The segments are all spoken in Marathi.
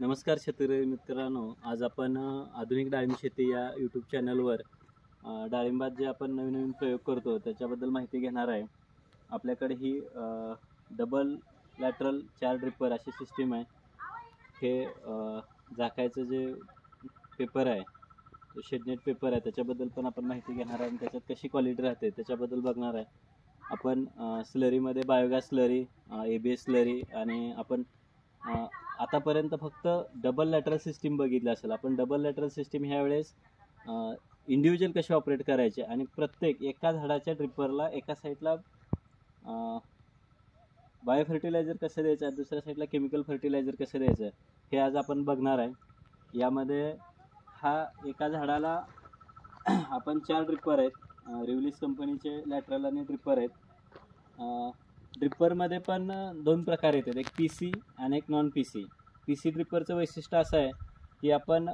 नमस्कार शेतकरी मित्रांनो, आज आपण आधुनिक डाळिंब शेती या यूट्यूब चॅनलवर डाळिंबात जे आपण नवीन नवीन प्रयोग करतो त्याच्याबद्दल माहिती घेणार आहे. आपल्याकडे ही डबल लॅटरल 4 ड्रिपर अशी सिस्टीम आहे. हे झाकायचं जे पेपर आहे तो शेडनेट पेपर आहे, त्याच्याबद्दल पण आपण माहिती घेणार आहे आणि त्याच्यात कशी क्वालिटी राहते त्याच्याबद्दल बघणार आहे. आपण स्लरीमध्ये बायोगॅस स्लरी, ABS स्लरी आणि आपण आतापर्यंत फक्त डबल लॅटरल सिस्टीम बघितली असेल. आपण डबल लॅटरल सिस्टीम ह्यावेळेस इंडिव्हिज्युअल कसे ऑपरेट करायचे आणि प्रत्येक एका झाडाच्या ड्रिपरला एका साईडला बायो फर्टिलायझर कसं द्यायचं, दुसऱ्या साईडला केमिकल फर्टिलायझर कसं द्यायचं हे आज आपण बघणार आहे. यामध्ये हा एका झाडाला आपण 4 ड्रिपर आहेत, रिव्हलिस कंपनीचे लॅटरल आणि ड्रिपर आहेत. ड्रिपरमध्ये पण 2 प्रकार येतात, एक PC आणि एक नॉन PC. PC ड्रिपरचं वैशिष्ट्य असं आहे की आपण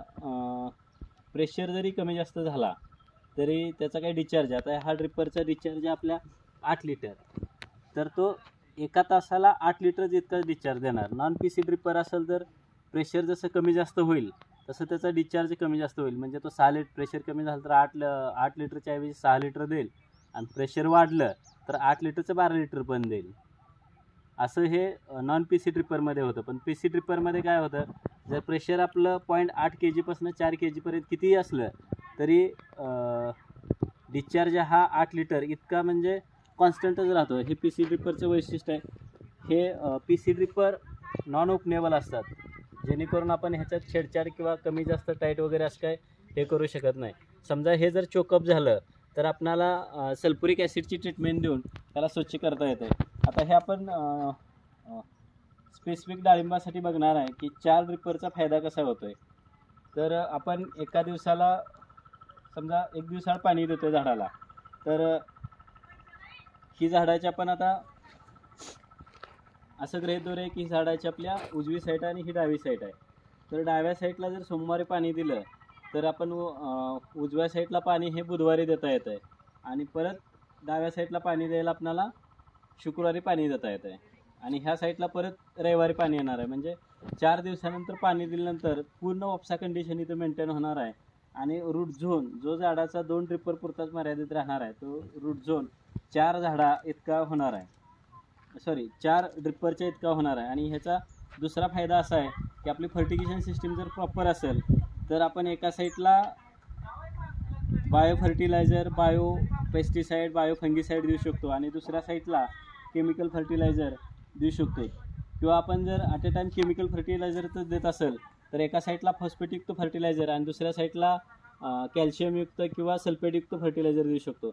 प्रेशर जरी कमी जास्त झाला तरी त्याचा काही डिस्चार्ज, आता हा ड्रिपरचा डिस्चार्ज आहे आपल्या 8 लिटर, तर तो एका तासाला 8 लिटर इतकाच डिस्चार्ज देणार. नॉन PC ड्रिपर असेल तर प्रेशर जसं कमी जास्त होईल तसं त्याचा डिस्चार्ज कमी जास्त होईल. म्हणजे तो 6 लिटर प्रेशर कमी झालं तर 8 लिटरच्या ऐवजी 6 लिटर देईल आणि प्रेशर वाढलं तर 8 लिटरचं 12 लिटर पण देईल. असं हे नॉन PC ड्रिपरमध्ये होतं. पण PC ड्रिपरमध्ये काय होतं, जर प्रेशर आपलं 0.8 kg पासून 4 kg पर्यंत कितीही असलं तरी डिस्चार्ज हा 8 लिटर इतका म्हणजे कॉन्स्टंटच राहतो. हे PC ड्रिपरचं वैशिष्ट्य आहे. हे PC ड्रिपर नॉन ओपनेबल असतात, जेणेकरून आपण ह्याच्यात छेडछाड किंवा कमी जास्त टाईट वगैरे असं काय हे करू शकत नाही. समजा हे जर चोकअप झालं तर आपल्याला सल्फ्युरिक ॲसिडची ट्रीटमेंट देऊन त्याला स्वच्छ करता येते. आता हे आपण स्पेसिफिक डाळिंबासाठी बघणार आहे की 4 ड्रिपरचा फायदा कसा होतोय. तर आपण एका दिवसाला समजा 1 दिवसाला पाणी देतोय झाडाला, तर ही झाडाची आपण आता असं गृहीत धरूया की ही झाडाची आपल्या उजवी साईड आणि ही डावी साईड आहे. तर डाव्या साईडला जर सोमवारी पाणी दिलं तर आपण उजव्या साईडला पाणी हे बुधवारी देता येतं आहे आणि परत डाव्या साईडला पाणी द्यायला आपल्याला शुक्रवारी पाणी देता येतं आहे आणि ह्या साईडला परत रविवारी पाणी येणार आहे. म्हणजे 4 दिवसानंतर पाणी दिल्यानंतर पूर्ण उपसा कंडिशन इथं मेंटेन होणार आहे आणि रूट झोन जो झाडाचा 2 ड्रिपर पुरताच मर्यादित राहणार आहे तो रूट झोन 4 झाडा इतका होणार आहे, 4 ड्रिपरच्या इतका होणार आहे. आणि ह्याचा दुसरा फायदा असा आहे की आपली फर्टिगेशन सिस्टीम जर प्रॉपर असेल तर आपण एका साईडला bio fertiliser, bio pesticide, bio fungicide देऊ शकतो आणि दुसऱ्या साईडला केमिकल फर्टिलायझर देऊ शकतो. किंवा आपण जर ॲट ए टाईम केमिकल फर्टिलायझरच देत असेल तर एका साईडला फॉस्फेटयुक्त फर्टिलायझर आणि दुसऱ्या साईडला कॅल्शियमयुक्त किंवा सल्फेटयुक्त फर्टिलायझर देऊ शकतो,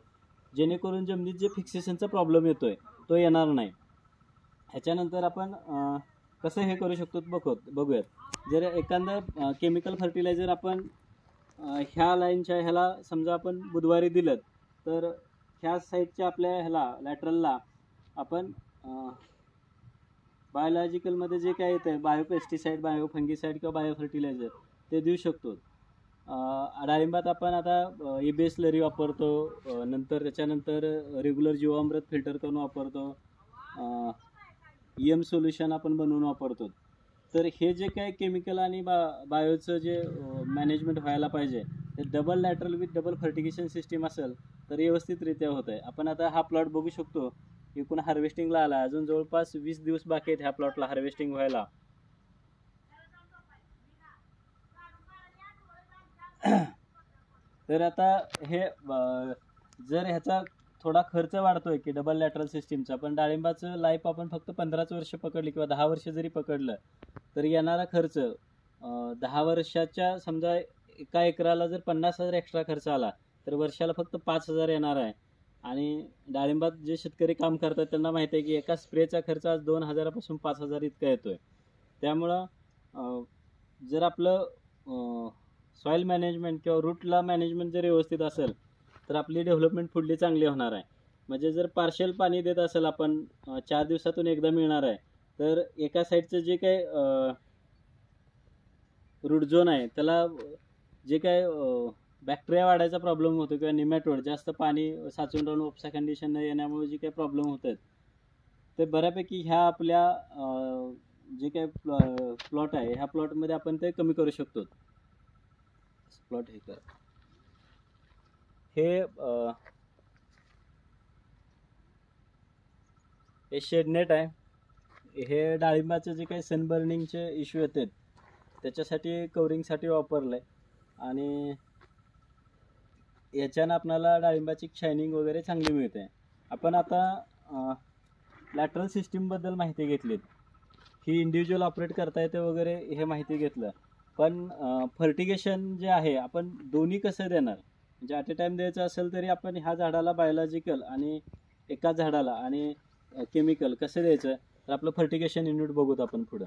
जेणेकरून जमिनीत जे फिक्सेशनचा प्रॉब्लेम येतो आहे तो येणार नाही. ह्याच्यानंतर आपण कसं हे करू शकतो बघूयात. जर एखादं केमिकल फर्टिलायझर आपण ह्या लाईनच्या ह्याला समजा आपण बुधवारी दिलं तर ह्या साईडच्या आपल्या ह्याला लॅटरलला आपण बायोलॉजिकलमध्ये जे काय येतं आहे बायो पेस्टिसाईड, बायो फंगिसाईड किंवा बायो फर्टिलायझर ते देऊ शकतो. डाळिंबात आपण आता ABS स्लरी वापरतो, नंतर त्याच्यानंतर रेग्युलर जीवामृत फिल्टर करून वापरतो, EM सोल्युशन आपण बनवून वापरतो. तर हे जे काय केमिकल आणि बायोचं जे मॅनेजमेंट व्हायला पाहिजे ते double lateral with double fertigation system असेल तर व्यवस्थितरित्या होत आहे. आपण आता हा प्लॉट बघू शकतो, एकूण हार्वेस्टिंगला आला, अजून जवळपास 20 दिवस बाकी आहेत ह्या प्लॉटला हार्वेस्टिंग व्हायला. तर आता हे जर ह्याचा थोडा खर्च वाढतोय की डबल लॅटरल सिस्टीमचा, पण डाळिंबाचं लाईफ आपण फक्त 15 वर्ष पकडली किंवा 10 वर्ष जरी पकडलं तर येणारा खर्च 10 वर्षाच्या समजा एका एकराला जर 50,000 एक्स्ट्रा खर्च आला तर वर्षाला फक्त 5,000 येणार आहे. आणि डाळिंबात जे शेतकरी काम करतात त्यांना माहिती आहे की एका स्प्रेचा खर्च आज 2,000 पासून 5,000 इतका येतोय. त्यामुळं जर आपलं सॉईल मॅनेजमेंट किंवा रूटला मॅनेजमेंट जर व्यवस्थित असेल तर आपली डेव्हलपमेंट पुढली चांगली होणार आहे. म्हणजे जर पार्शियल पाणी देत असेल आपण 4 दिवसातून एकदा मिळणार आहे तर एका साईडचं जे काय रूट झोन आहे त्याला जे काय बॅक्टेरिया वाढायचा प्रॉब्लेम होतो किंवा निमॅटोड जास्त पाणी साचून राहून उपसा कंडिशन न येण्यामुळे जे काही प्रॉब्लेम होत आहेत ते बऱ्यापैकी ह्या आपल्या जे काही प्लॉट आहे ह्या प्लॉटमध्ये आपण ते कमी करू शकतो. प्लॉट हे कर हे शेड नेट आहे. हे डाळिंबाचे जे काही सनबर्निंगचे इश्यू येतात त्याच्यासाठी कवरिंगसाठी वापरलं आहे आणि याच्यानं आपल्याला डाळिंबाची शायनिंग वगैरे चांगली मिळते. आपण आता लॅटरल सिस्टीमबद्दल माहिती घेतलीत, ही इंडिव्हिज्युअल ऑपरेट करता येते वगैरे हे माहिती घेतलं. पण फर्टिगेशन जे आहे आपण दोन्ही कसं देणार, म्हणजे ॲट ए टाईम द्यायचं असेल तरी आपण ह्या झाडाला बायोलॉजिकल आणि एकाच झाडाला आणि केमिकल कसं द्यायचं तर आपलं फर्टिगेशन युनिट बघूत आपण पुढं.